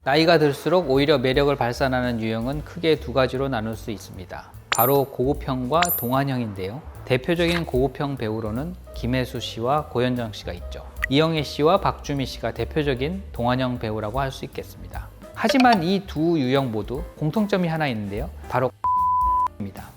나이가 들수록 오히려 매력을 발산하는 유형은 크게 두 가지로 나눌 수 있습니다. 바로 고급형과 동안형인데요. 대표적인 고급형 배우로는 김혜수 씨와 고현정 씨가 있죠. 이영애 씨와 박주미 씨가 대표적인 동안형 배우라고 할 수 있겠습니다. 하지만 이 두 유형 모두 공통점이 하나 있는데요. 바로 입니다.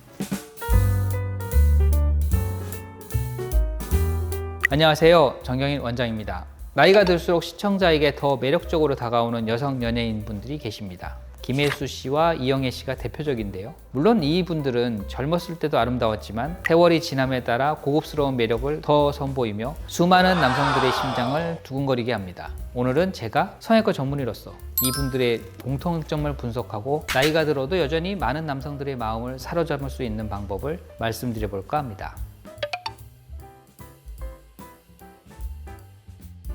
안녕하세요. 정경인 원장입니다. 나이가 들수록 시청자에게 더 매력적으로 다가오는 여성 연예인분들이 계십니다. 김혜수 씨와 이영애 씨가 대표적인데요. 물론 이분들은 젊었을 때도 아름다웠지만 세월이 지남에 따라 고급스러운 매력을 더 선보이며 수많은 남성들의 심장을 두근거리게 합니다. 오늘은 제가 성형외과 전문의로서 이분들의 공통점을 분석하고 나이가 들어도 여전히 많은 남성들의 마음을 사로잡을 수 있는 방법을 말씀드려볼까 합니다.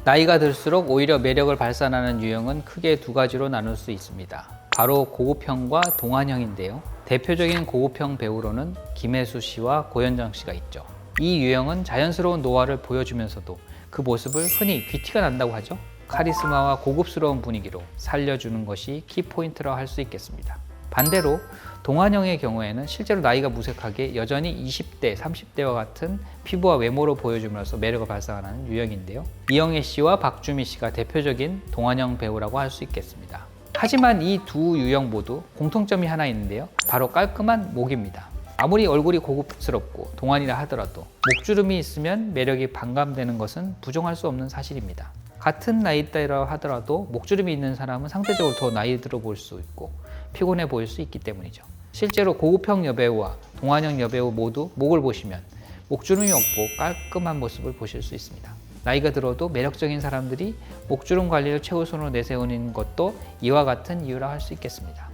나이가 들수록 오히려 매력을 발산하는 유형은 크게 두 가지로 나눌 수 있습니다. 바로 고급형과 동안형인데요. 대표적인 고급형 배우로는 김혜수 씨와 고현정 씨가 있죠. 이 유형은 자연스러운 노화를 보여주면서도 그 모습을 흔히 귀티가 난다고 하죠. 카리스마와 고급스러운 분위기로 살려주는 것이 키포인트라고 할 수 있겠습니다. 반대로 동안형의 경우에는 실제로 나이가 무색하게 여전히 20대, 30대와 같은 피부와 외모로 보여주면서 매력을 발산하는 유형인데요. 이영애 씨와 박주미 씨가 대표적인 동안형 배우라고 할 수 있겠습니다. 하지만 이 두 유형 모두 공통점이 하나 있는데요. 바로 깔끔한 목입니다. 아무리 얼굴이 고급스럽고 동안이라 하더라도 목주름이 있으면 매력이 반감되는 것은 부정할 수 없는 사실입니다. 같은 나이대라 하더라도 목주름이 있는 사람은 상대적으로 더 나이 들어 보일 수 있고 피곤해 보일 수 있기 때문이죠. 실제로 고급형 여배우와 동안형 여배우 모두 목을 보시면 목주름이 없고 깔끔한 모습을 보실 수 있습니다. 나이가 들어도 매력적인 사람들이 목주름 관리를 최우선으로 내세우는 것도 이와 같은 이유라 할 수 있겠습니다.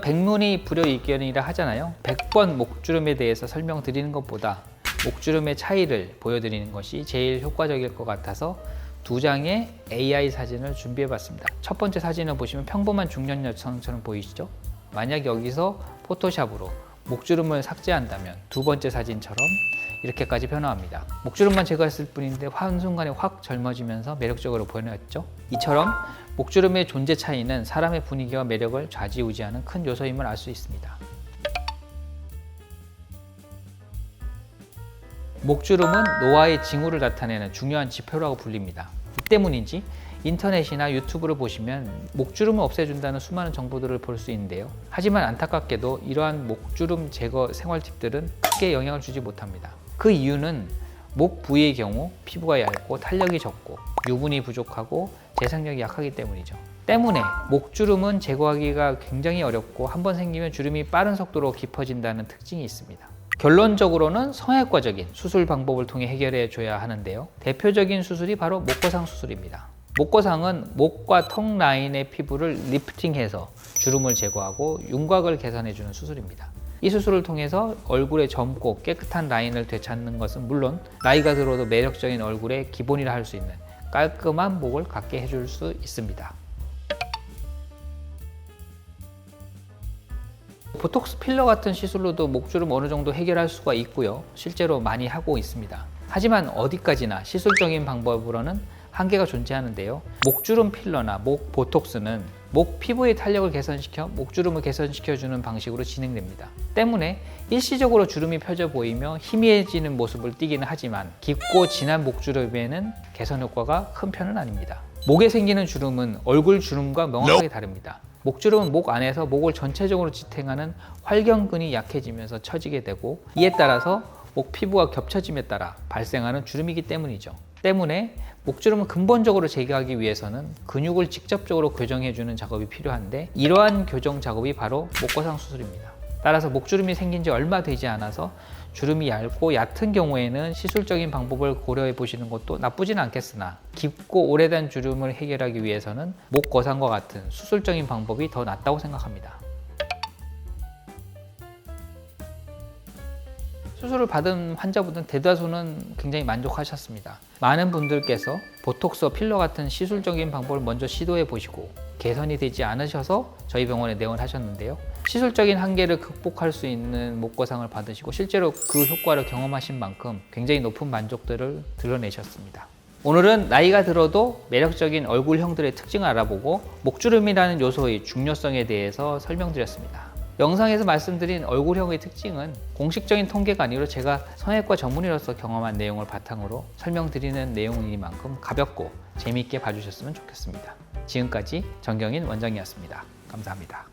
백문이 불여일견이라 하잖아요. 100번 목주름에 대해서 설명드리는 것보다 목주름의 차이를 보여드리는 것이 제일 효과적일 것 같아서 두 장의 AI 사진을 준비해 봤습니다. 첫 번째 사진을 보시면 평범한 중년 여성처럼 보이시죠? 만약 여기서 포토샵으로 목주름을 삭제한다면 두 번째 사진처럼 이렇게까지 변화합니다. 목주름만 제거했을 뿐인데 한순간에 확 젊어지면서 매력적으로 보였죠? 이처럼 목주름의 존재 차이는 사람의 분위기와 매력을 좌지우지하는 큰 요소임을 알 수 있습니다. 목주름은 노화의 징후를 나타내는 중요한 지표라고 불립니다. 이 때문인지 인터넷이나 유튜브를 보시면 목주름을 없애준다는 수많은 정보들을 볼 수 있는데요. 하지만 안타깝게도 이러한 목주름 제거 생활 팁들은 크게 영향을 주지 못합니다. 그 이유는 목 부위의 경우 피부가 얇고 탄력이 적고 유분이 부족하고 재생력이 약하기 때문이죠. 때문에 목주름은 제거하기가 굉장히 어렵고 한번 생기면 주름이 빠른 속도로 깊어진다는 특징이 있습니다. 결론적으로는 성형외과적인 수술 방법을 통해 해결해 줘야 하는데요. 대표적인 수술이 바로 목거상 수술입니다. 목거상은 목과 턱 라인의 피부를 리프팅해서 주름을 제거하고 윤곽을 개선해 주는 수술입니다. 이 수술을 통해서 얼굴의 젊고 깨끗한 라인을 되찾는 것은 물론 나이가 들어도 매력적인 얼굴의 기본이라 할 수 있는 깔끔한 목을 갖게 해줄 수 있습니다. 보톡스 필러 같은 시술로도 목주름 어느 정도 해결할 수가 있고요. 실제로 많이 하고 있습니다. 하지만 어디까지나 시술적인 방법으로는 한계가 존재하는데요. 목주름 필러나 목 보톡스는 목 피부의 탄력을 개선시켜 목주름을 개선시켜주는 방식으로 진행됩니다. 때문에 일시적으로 주름이 펴져 보이며 희미해지는 모습을 띠기는 하지만 깊고 진한 목주름에는 개선 효과가 큰 편은 아닙니다. 목에 생기는 주름은 얼굴 주름과 명확하게 다릅니다. 목주름은 목 안에서 목을 전체적으로 지탱하는 활경근이 약해지면서 처지게 되고 이에 따라서 목 피부와 겹쳐짐에 따라 발생하는 주름이기 때문이죠. 때문에 목주름을 근본적으로 제거하기 위해서는 근육을 직접적으로 교정해주는 작업이 필요한데 이러한 교정 작업이 바로 목거상 수술입니다. 따라서 목주름이 생긴 지 얼마 되지 않아서 주름이 얇고 얕은 경우에는 시술적인 방법을 고려해 보시는 것도 나쁘진 않겠으나 깊고 오래된 주름을 해결하기 위해서는 목거상과 같은 수술적인 방법이 더 낫다고 생각합니다. 수술을 받은 환자분들 대다수는 굉장히 만족하셨습니다. 많은 분들께서 보톡스와 필러 같은 시술적인 방법을 먼저 시도해 보시고 개선이 되지 않으셔서 저희 병원에 내원하셨는데요. 시술적인 한계를 극복할 수 있는 목거상을 받으시고 실제로 그 효과를 경험하신 만큼 굉장히 높은 만족도를 드러내셨습니다. 오늘은 나이가 들어도 매력적인 얼굴형들의 특징을 알아보고 목주름이라는 요소의 중요성에 대해서 설명드렸습니다. 영상에서 말씀드린 얼굴형의 특징은 공식적인 통계가 아니라 제가 성형외과 전문의로서 경험한 내용을 바탕으로 설명드리는 내용이니만큼 가볍고 재미있게 봐주셨으면 좋겠습니다. 지금까지 정경인 원장이었습니다. 감사합니다.